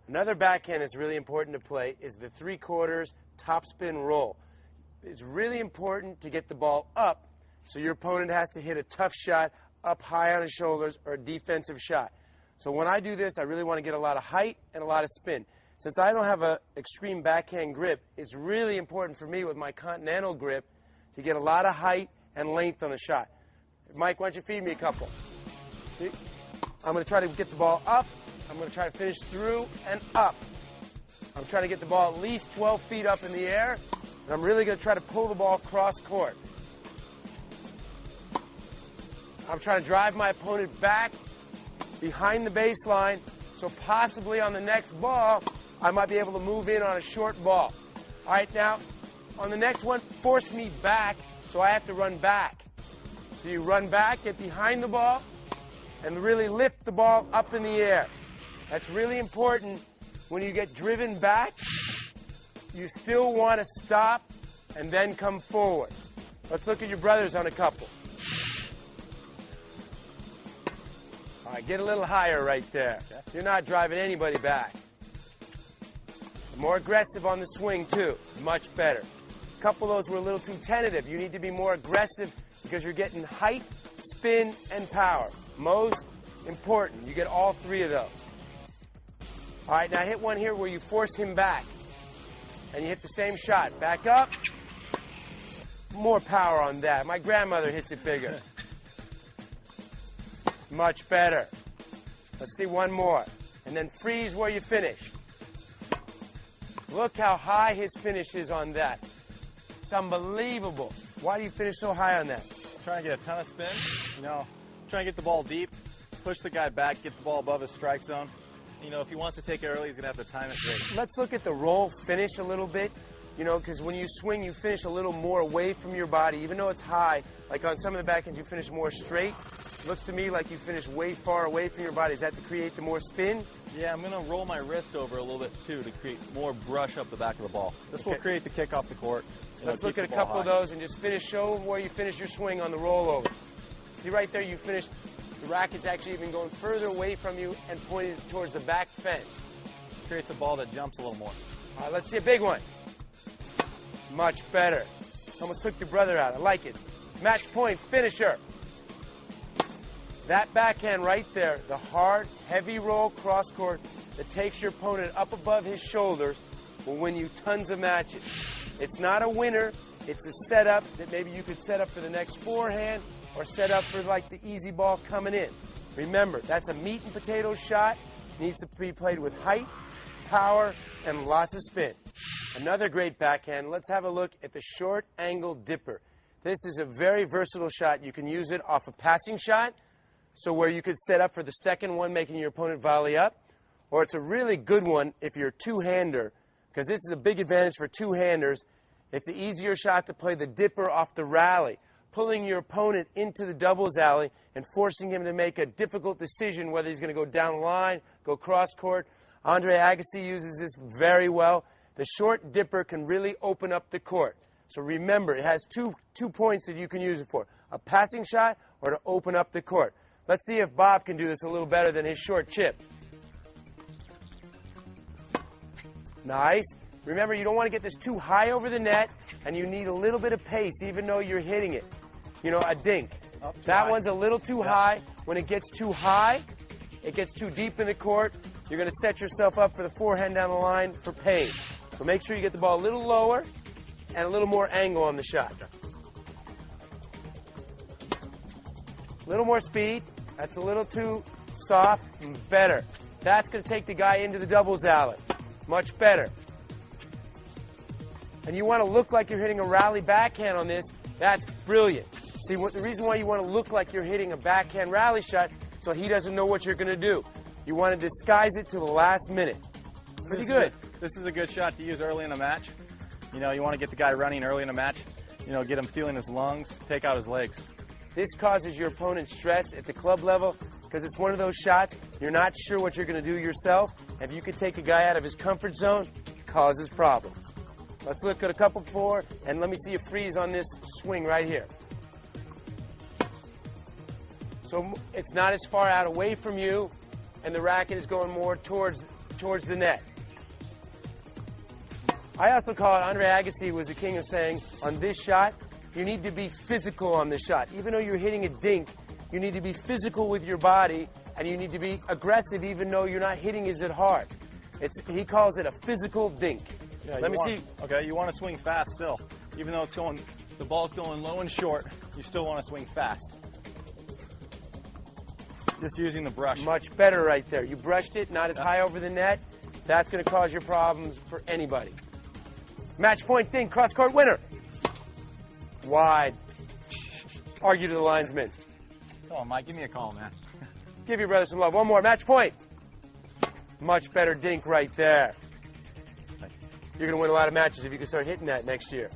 Another backhand that's really important to play is the 3/4 topspin roll. It's really important to get the ball up, so your opponent has to hit a tough shot up high on his shoulders or a defensive shot. So when I do this, I really want to get a lot of height and a lot of spin. Since I don't have an extreme backhand grip, it's really important for me with my continental grip to get a lot of height and length on the shot. Mike, why don't you feed me a couple? I'm going to try to get the ball up. I'm going to try to finish through and up. I'm trying to get the ball at least 12 feet up in the air, and I'm really going to try to pull the ball cross court. I'm trying to drive my opponent back behind the baseline, so possibly on the next ball, I might be able to move in on a short ball. All right, now, on the next one, force me back, so I have to run back. So you run back, get behind the ball, and really lift the ball up in the air. That's really important. When you get driven back, you still want to stop and then come forward. Let's look at your brothers on a couple. All right, get a little higher right there. You're not driving anybody back. More aggressive on the swing, too. Much better. A couple of those were a little too tentative. You need to be more aggressive because you're getting height, spin, and power. Most important. You get all three of those. All right, now hit one here where you force him back. And you hit the same shot. Back up. More power on that. My grandmother hits it bigger. Much better. Let's see one more. And then freeze where you finish. Look how high his finish is on that. It's unbelievable. Why do you finish so high on that? Trying to get a ton of spin, trying to get the ball deep, push the guy back, get the ball above his strike zone. If he wants to take it early, he's going to have to time it great. Let's look at the roll finish a little bit, because when you swing, you finish a little more away from your body, even though it's high. Like on some of the backhands, you finish more straight. Looks to me like you finish way far away from your body. Is that to create the more spin? Yeah, I'm going to roll my wrist over a little bit, too, to create more brush up the back of the ball. This will create the kick off the court. Let's look at a couple of those and just show where you finish your swing on the rollover. See right there, you finish. The racket's actually even going further away from you and pointed towards the back fence. Creates a ball that jumps a little more. All right, let's see a big one. Much better. Almost took your brother out. I like it. Match point, finisher. That backhand right there, the hard, heavy roll cross court that takes your opponent up above his shoulders will win you tons of matches. It's not a winner. It's a setup that maybe you could set up for the next forehand or set up for like the easy ball coming in. Remember, that's a meat and potatoes shot. Needs to be played with height, power, and lots of spin. Another great backhand. Let's have a look at the short angle dipper. This is a very versatile shot. You can use it off a passing shot, so where you could set up for the second one, making your opponent volley up. Or it's a really good one if you're a two-hander, because this is a big advantage for two-handers. It's an easier shot to play the dipper off the rally, pulling your opponent into the doubles alley and forcing him to make a difficult decision whether he's going to go down the line, go cross court. Andre Agassi uses this very well. The short dipper can really open up the court. So remember, it has two points that you can use it for, a passing shot or to open up the court. Let's see if Bob can do this a little better than his short chip. Nice. Remember, you don't want to get this too high over the net, and you need a little bit of pace even though you're hitting it. A dink. That one's a little too high. When it gets too high, it gets too deep in the court, you're going to set yourself up for the forehand down the line for pain. So make sure you get the ball a little lower and a little more angle on the shot. A little more speed. That's a little too soft. Better. That's going to take the guy into the doubles alley. Much better. And you want to look like you're hitting a rally backhand on this. That's brilliant. See, the reason why you want to look like you're hitting a backhand rally shot so he doesn't know what you're going to do. You want to disguise it to the last minute. Pretty good. This is a good shot to use early in a match. You want to get the guy running early in a match. Get him feeling his lungs, take out his legs. This causes your opponent stress at the club level because it's one of those shots you're not sure what you're going to do yourself. If you could take a guy out of his comfort zone, it causes problems. Let's look at a couple more, and let me see you freeze on this swing right here. So it's not as far out away from you, and the racket is going more towards towards the net. I also call it, Andre Agassi was the king of saying, on this shot, you need to be physical on the shot. Even though you're hitting a dink, you need to be physical with your body, and you need to be aggressive even though you're not hitting as hard. He calls it a physical dink. Yeah, Let me see. Okay, you want to swing fast still. Even though the ball's going low and short, you still want to swing fast. Just using the brush. Much better right there. You brushed it, not as high over the net. That's going to cause you problems for anybody. Match point dink, cross-court winner. Wide. Argue to the linesman. Come on, Mike, give me a call, man. Give your brother some love. One more. Match point. Much better dink right there. You're going to win a lot of matches if you can start hitting that next year.